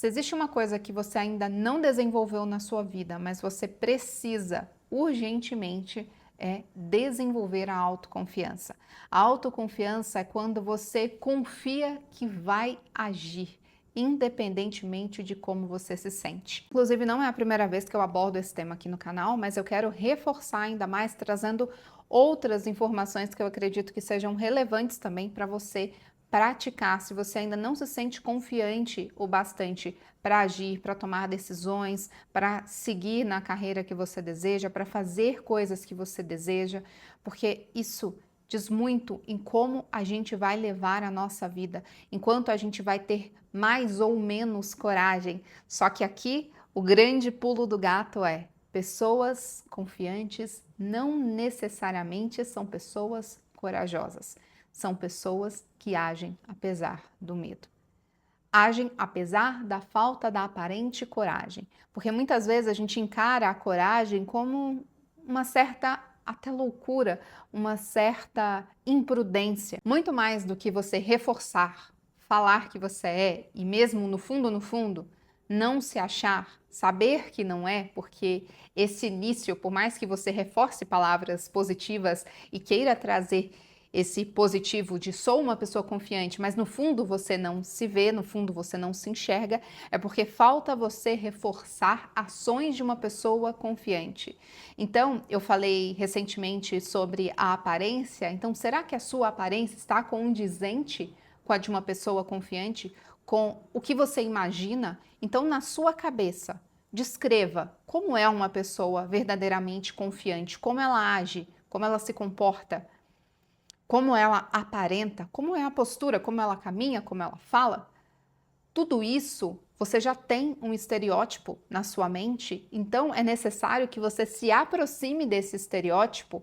Se existe uma coisa que você ainda não desenvolveu na sua vida, mas você precisa urgentemente, é desenvolver a autoconfiança. A autoconfiança é quando você confia que vai agir, independentemente de como você se sente. Inclusive, não é a primeira vez que eu abordo esse tema aqui no canal, mas eu quero reforçar ainda mais, trazendo outras informações que eu acredito que sejam relevantes também para você praticar, se você ainda não se sente confiante o bastante para agir, para tomar decisões, para seguir na carreira que você deseja, para fazer coisas que você deseja, porque isso diz muito em como a gente vai levar a nossa vida, enquanto a gente vai ter mais ou menos coragem. Só que aqui o grande pulo do gato é: pessoas confiantes não necessariamente são pessoas corajosas. São pessoas que agem apesar do medo. Agem apesar da falta da aparente coragem. Porque muitas vezes a gente encara a coragem como uma certa até loucura, uma certa imprudência. Muito mais do que você reforçar, falar que você é e mesmo no fundo, não se achar, saber que não é, porque esse início, por mais que você reforce palavras positivas e queira trazer esse positivo de sou uma pessoa confiante, mas no fundo você não se vê, no fundo você não se enxerga, é porque falta você reforçar ações de uma pessoa confiante. Então, eu falei recentemente sobre a aparência, então será que a sua aparência está condizente com a de uma pessoa confiante, com o que você imagina? Então, na sua cabeça, descreva como é uma pessoa verdadeiramente confiante, como ela age, como ela se comporta, como ela aparenta, como é a postura, como ela caminha, como ela fala. Tudo isso você já tem um estereótipo na sua mente, então é necessário que você se aproxime desse estereótipo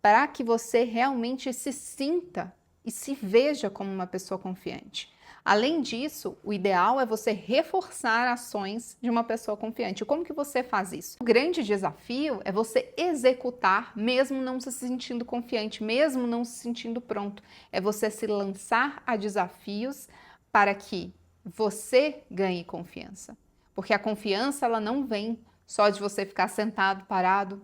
para que você realmente se sinta e se veja como uma pessoa confiante. Além disso, o ideal é você reforçar ações de uma pessoa confiante. Como que você faz isso? O grande desafio é você executar mesmo não se sentindo confiante, mesmo não se sentindo pronto. É você se lançar a desafios para que você ganhe confiança. Porque a confiança ela não vem só de você ficar sentado, parado,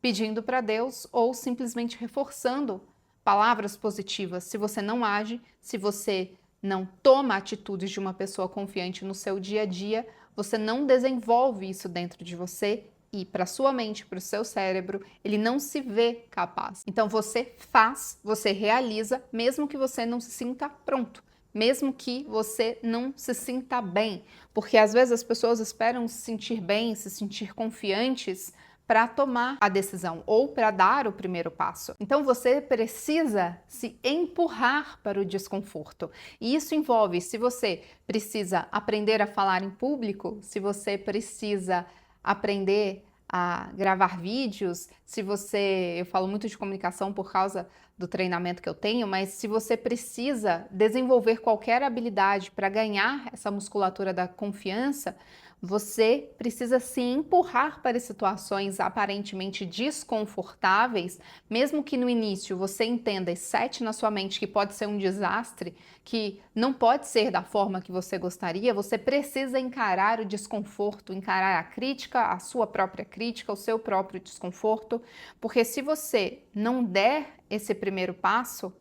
pedindo para Deus ou simplesmente reforçando palavras positivas. Se você não age, se você não toma atitudes de uma pessoa confiante no seu dia a dia, você não desenvolve isso dentro de você e para sua mente, para o seu cérebro, ele não se vê capaz. Então você faz, você realiza, mesmo que você não se sinta pronto. Mesmo que você não se sinta bem, porque às vezes as pessoas esperam se sentir bem, se sentir confiantes para tomar a decisão ou para dar o primeiro passo. Então você precisa se empurrar para o desconforto. E isso envolve, se você precisa aprender a falar em público, se você precisa aprender a gravar vídeos, eu falo muito de comunicação por causa do treinamento que eu tenho, mas se você precisa desenvolver qualquer habilidade para ganhar essa musculatura da confiança, você precisa se empurrar para situações aparentemente desconfortáveis, mesmo que no início você entenda e sete na sua mente que pode ser um desastre, que não pode ser da forma que você gostaria, você precisa encarar o desconforto, encarar a crítica, a sua própria crítica, o seu próprio desconforto, porque se você não der esse primeiro passo,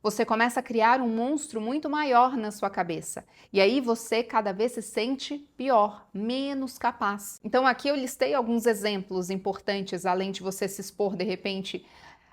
você começa a criar um monstro muito maior na sua cabeça. E aí você cada vez se sente pior, menos capaz. Então aqui eu listei alguns exemplos importantes, além de você se expor de repente,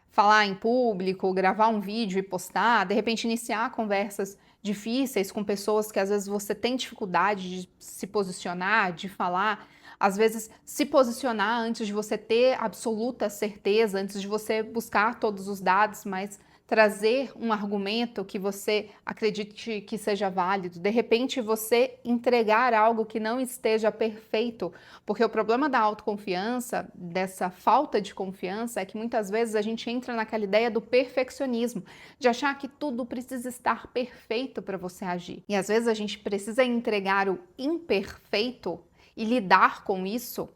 falar em público, gravar um vídeo e postar, de repente iniciar conversas difíceis com pessoas que às vezes você tem dificuldade de se posicionar, de falar. Às vezes, se posicionar antes de você ter absoluta certeza, antes de você buscar todos os dados, mas trazer um argumento que você acredite que seja válido. De repente, você entregar algo que não esteja perfeito, porque o problema da autoconfiança, dessa falta de confiança, é que muitas vezes a gente entra naquela ideia do perfeccionismo, de achar que tudo precisa estar perfeito para você agir. E às vezes a gente precisa entregar o imperfeito e lidar com isso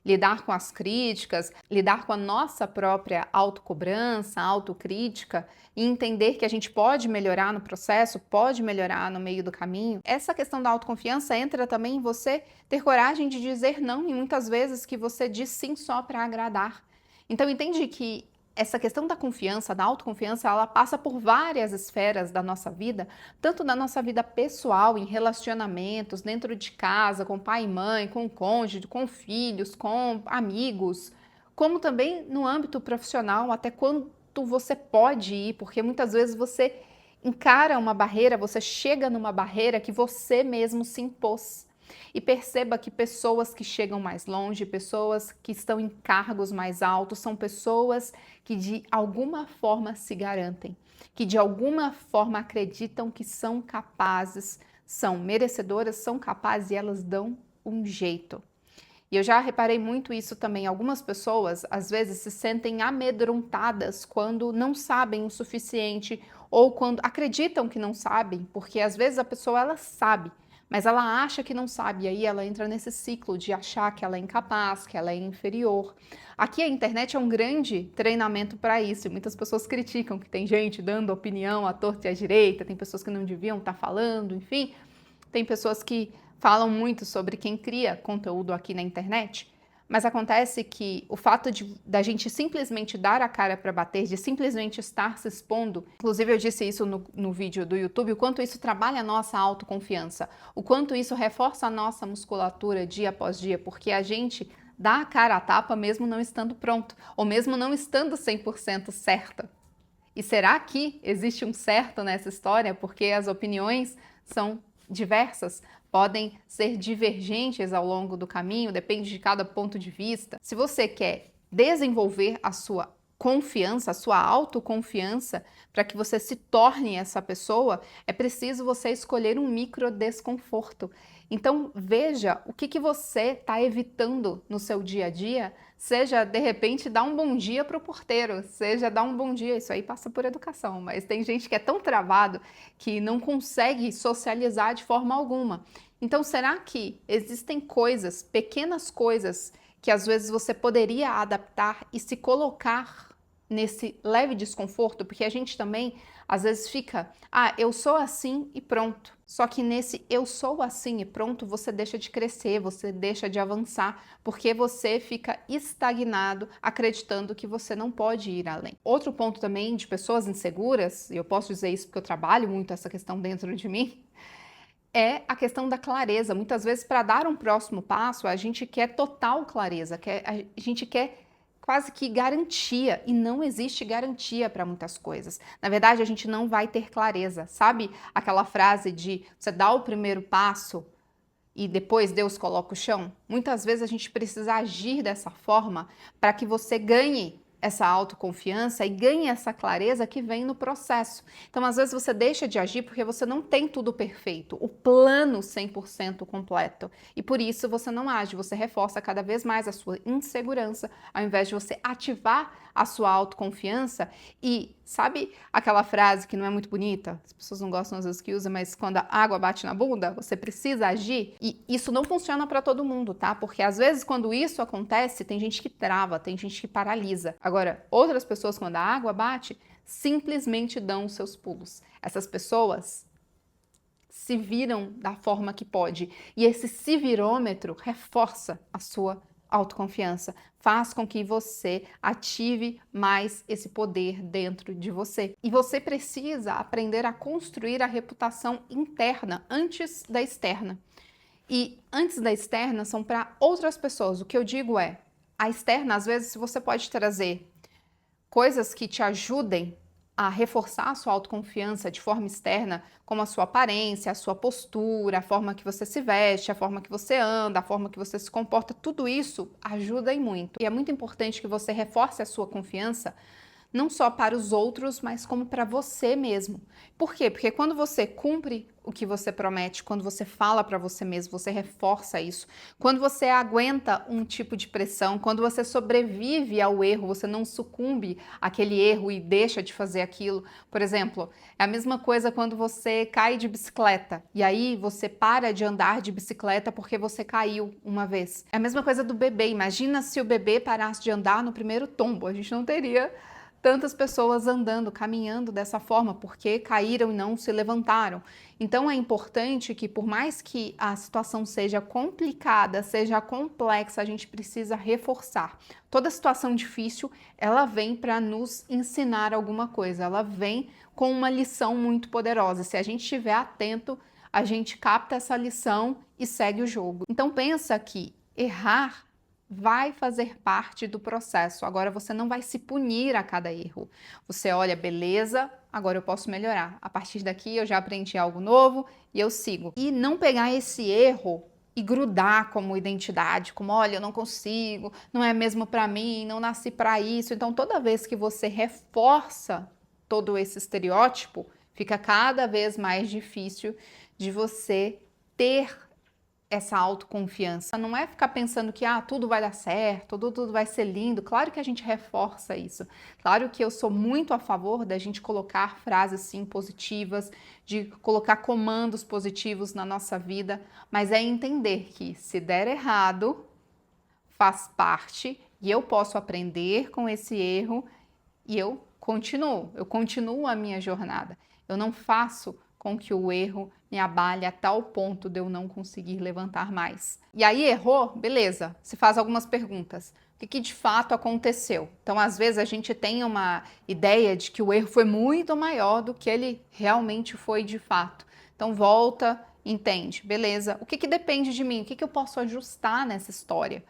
lidar com as críticas, lidar com a nossa própria autocobrança, autocrítica e entender que a gente pode melhorar no processo, pode melhorar no meio do caminho. Essa questão da autoconfiança entra também em você ter coragem de dizer não e muitas vezes que você diz sim só para agradar. Então entende que essa questão da confiança, da autoconfiança, ela passa por várias esferas da nossa vida, tanto da nossa vida pessoal, em relacionamentos, dentro de casa, com pai e mãe, com o cônjuge, com filhos, com amigos, como também no âmbito profissional, até quanto você pode ir, porque muitas vezes você encara uma barreira, você chega numa barreira que você mesmo se impôs. E perceba que pessoas que chegam mais longe, pessoas que estão em cargos mais altos, são pessoas que de alguma forma se garantem, que de alguma forma acreditam que são capazes, são merecedoras, são capazes e elas dão um jeito. E eu já reparei muito isso também. Algumas pessoas, às vezes, se sentem amedrontadas quando não sabem o suficiente ou quando acreditam que não sabem, porque às vezes a pessoa ela sabe, mas ela acha que não sabe, e aí ela entra nesse ciclo de achar que ela é incapaz, que ela é inferior. Aqui a internet é um grande treinamento para isso, e muitas pessoas criticam que tem gente dando opinião à torta e à direita, tem pessoas que não deviam estar falando, enfim, tem pessoas que falam muito sobre quem cria conteúdo aqui na internet, mas acontece que o fato da gente simplesmente dar a cara para bater, de simplesmente estar se expondo, inclusive eu disse isso no vídeo do YouTube, o quanto isso trabalha a nossa autoconfiança, o quanto isso reforça a nossa musculatura dia após dia, porque a gente dá a cara a tapa mesmo não estando pronto, ou mesmo não estando 100% certa. E será que existe um certo nessa história? Porque as opiniões são diversas, podem ser divergentes ao longo do caminho, depende de cada ponto de vista. Se você quer desenvolver a sua confiança, a sua autoconfiança, para que você se torne essa pessoa, é preciso você escolher um micro desconforto. Então veja o que você está evitando no seu dia a dia, seja de repente dar um bom dia para o porteiro, seja dar um bom dia, isso aí passa por educação, mas tem gente que é tão travado que não consegue socializar de forma alguma. Então será que existem coisas, pequenas coisas, que às vezes você poderia adaptar e se colocar nesse leve desconforto? Porque a gente também às vezes fica, eu sou assim e pronto. Só que nesse eu sou assim e pronto, você deixa de crescer, você deixa de avançar, porque você fica estagnado, acreditando que você não pode ir além. Outro ponto também de pessoas inseguras, e eu posso dizer isso porque eu trabalho muito essa questão dentro de mim, é a questão da clareza. Muitas vezes, para dar um próximo passo, a gente quer total clareza, a gente quer quase que garantia, e não existe garantia para muitas coisas. Na verdade, a gente não vai ter clareza. Sabe aquela frase de você dá o primeiro passo e depois Deus coloca o chão? Muitas vezes a gente precisa agir dessa forma para que você ganhe essa autoconfiança e ganhe essa clareza que vem no processo. Então, às vezes você deixa de agir porque você não tem tudo perfeito, o plano 100% completo. E por isso você não age, você reforça cada vez mais a sua insegurança, ao invés de você ativar a sua autoconfiança. E sabe aquela frase que não é muito bonita? As pessoas não gostam às vezes que usa, mas quando a água bate na bunda, você precisa agir. E isso não funciona para todo mundo, tá? Porque às vezes quando isso acontece, tem gente que trava, tem gente que paralisa. Agora, outras pessoas, quando a água bate, simplesmente dão os seus pulos. Essas pessoas se viram da forma que pode. E esse se virômetro reforça a sua autoconfiança, faz com que você ative mais esse poder dentro de você. E você precisa aprender a construir a reputação interna antes da externa. E antes da externa são para outras pessoas. O que eu digo é, a externa, às vezes, você pode trazer coisas que te ajudem a reforçar a sua autoconfiança de forma externa, como a sua aparência, a sua postura, a forma que você se veste, a forma que você anda, a forma que você se comporta, tudo isso ajuda e muito. E é muito importante que você reforce a sua confiança não só para os outros, mas como para você mesmo. Por quê? Porque quando você cumpre o que você promete, quando você fala para você mesmo, você reforça isso. Quando você aguenta um tipo de pressão, quando você sobrevive ao erro, você não sucumbe àquele erro e deixa de fazer aquilo. Por exemplo, é a mesma coisa quando você cai de bicicleta e aí você para de andar de bicicleta porque você caiu uma vez. É a mesma coisa do bebê. Imagina se o bebê parasse de andar no primeiro tombo. A gente não teria tantas pessoas andando, caminhando dessa forma, porque caíram e não se levantaram. Então é importante que, por mais que a situação seja complicada, seja complexa, a gente precisa reforçar. Toda situação difícil, ela vem para nos ensinar alguma coisa, ela vem com uma lição muito poderosa. Se a gente estiver atento, a gente capta essa lição e segue o jogo. Então pensa que errar vai fazer parte do processo. Agora você não vai se punir a cada erro. Você olha, beleza, agora eu posso melhorar. A partir daqui eu já aprendi algo novo e eu sigo. E não pegar esse erro e grudar como identidade, como olha, eu não consigo, não é mesmo para mim, não nasci para isso. Então toda vez que você reforça todo esse estereótipo, fica cada vez mais difícil de você ter essa autoconfiança. Não é ficar pensando que tudo vai dar certo, tudo vai ser lindo. Claro que a gente reforça isso. Claro que eu sou muito a favor da gente colocar frases sim positivas, de colocar comandos positivos na nossa vida, mas é entender que se der errado, faz parte e eu posso aprender com esse erro e eu continuo a minha jornada. Eu não faço com que o erro me abale a tal ponto de eu não conseguir levantar mais. E aí errou, beleza, se faz algumas perguntas. O que de fato aconteceu? Então, às vezes, a gente tem uma ideia de que o erro foi muito maior do que ele realmente foi de fato. Então, volta, entende, beleza. O que depende de mim? O que eu posso ajustar nessa história?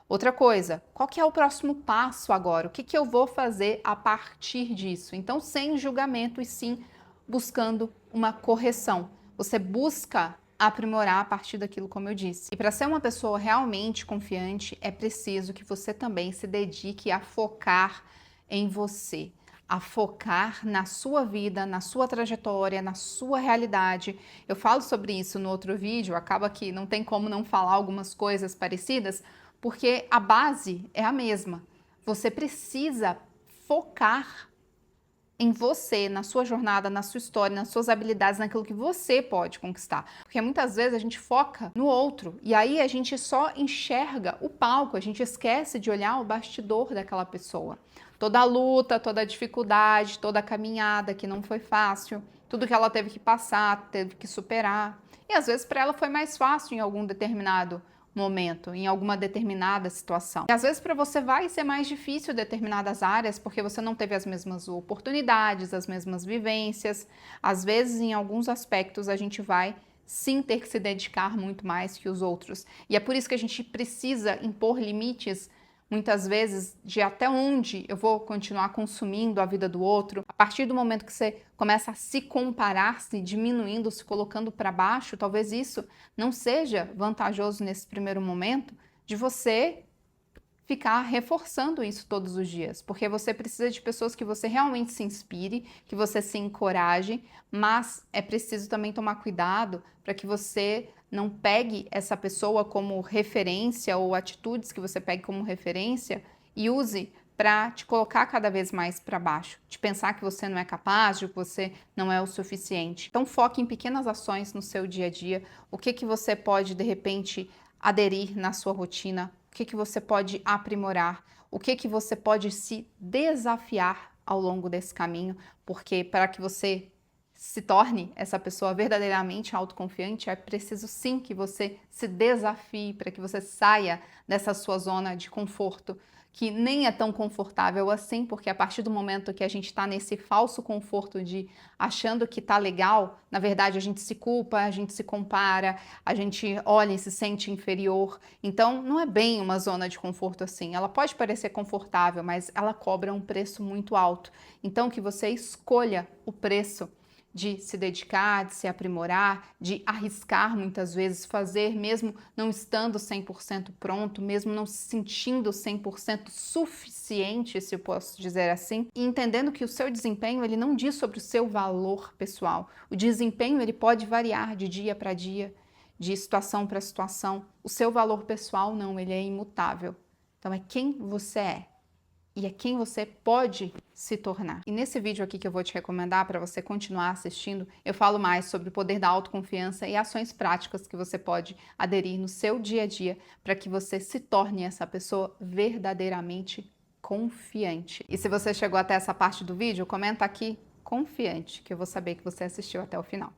Outra coisa, qual que é o próximo passo agora? O que eu vou fazer a partir disso? Então, sem julgamento e sim buscando uma correção. Você busca aprimorar a partir daquilo, como eu disse. E para ser uma pessoa realmente confiante, é preciso que você também se dedique a focar em você, a focar na sua vida, na sua trajetória, na sua realidade. Eu falo sobre isso no outro vídeo, acaba que não tem como não falar algumas coisas parecidas, porque a base é a mesma. Você precisa focar em você, na sua jornada, na sua história, nas suas habilidades, naquilo que você pode conquistar. Porque muitas vezes a gente foca no outro e aí a gente só enxerga o palco, a gente esquece de olhar o bastidor daquela pessoa. Toda a luta, toda a dificuldade, toda a caminhada que não foi fácil, tudo que ela teve que passar, teve que superar. E às vezes para ela foi mais fácil em algum determinado momento, em alguma determinada situação. E às vezes para você vai ser mais difícil determinadas áreas porque você não teve as mesmas oportunidades, as mesmas vivências. Às vezes, em alguns aspectos, a gente vai sim ter que se dedicar muito mais que os outros. E é por isso que a gente precisa impor limites muitas vezes de até onde eu vou continuar consumindo a vida do outro. A partir do momento que você começa a se comparar, se diminuindo, se colocando para baixo, talvez isso não seja vantajoso nesse primeiro momento de você ficar reforçando isso todos os dias, porque você precisa de pessoas que você realmente se inspire, que você se encoraje, mas é preciso também tomar cuidado para que você não pegue essa pessoa como referência ou atitudes que você pegue como referência e use para te colocar cada vez mais para baixo, de pensar que você não é capaz, de que você não é o suficiente. Então foque em pequenas ações no seu dia a dia, o que você pode de repente aderir na sua rotina, o que você pode aprimorar, o que você pode se desafiar ao longo desse caminho, porque para que você se torne essa pessoa verdadeiramente autoconfiante, é preciso sim que você se desafie, para que você saia dessa sua zona de conforto, que nem é tão confortável assim, porque a partir do momento que a gente está nesse falso conforto de achando que tá legal, na verdade a gente se culpa, a gente se compara, a gente olha e se sente inferior. Então não é bem uma zona de conforto assim. Ela pode parecer confortável, mas ela cobra um preço muito alto. Então que você escolha o preço de se dedicar, de se aprimorar, de arriscar muitas vezes, fazer mesmo não estando 100% pronto, mesmo não se sentindo 100% suficiente, se eu posso dizer assim, e entendendo que o seu desempenho ele não diz sobre o seu valor pessoal. O desempenho ele pode variar de dia para dia, de situação para situação. O seu valor pessoal não, ele é imutável. Então é quem você é. E é quem você pode se tornar. E nesse vídeo aqui que eu vou te recomendar para você continuar assistindo, eu falo mais sobre o poder da autoconfiança e ações práticas que você pode aderir no seu dia a dia para que você se torne essa pessoa verdadeiramente confiante. E se você chegou até essa parte do vídeo, comenta aqui confiante, que eu vou saber que você assistiu até o final.